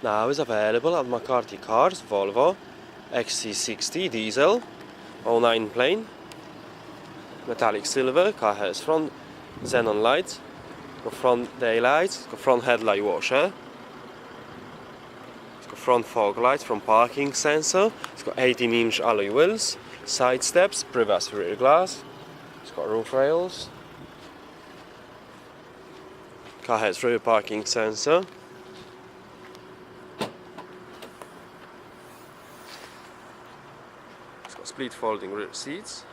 Now is available at McCarthy Cars, Volvo XC60 diesel, 09 plane, metallic silver. Car has front xenon lights, got front daylights, got front headlight washer, it's got front fog lights, front parking sensor, it's got 18-inch alloy wheels, side steps, privacy rear glass, it's got roof rails. Car has rear parking sensor. It's got split folding rear seats.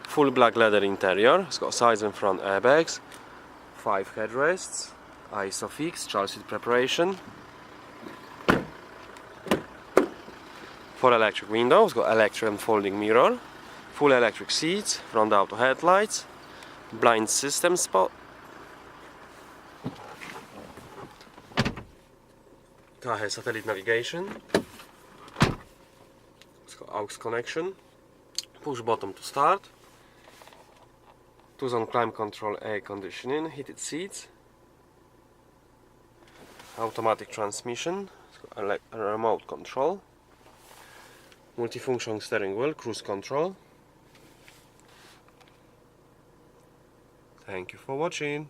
Full black leather interior. It's got sides and front airbags, 5 headrests, ISOFIX, child seat preparation. 4 electric windows, got electric and folding mirror, full electric seats, front auto headlights, blind system spot. Car has satellite navigation. It's got aux connection, push button to start, 2-zone climate control, air conditioning, heated seats, automatic transmission, it's got a remote control, multifunction steering wheel, cruise control. Thank you for watching.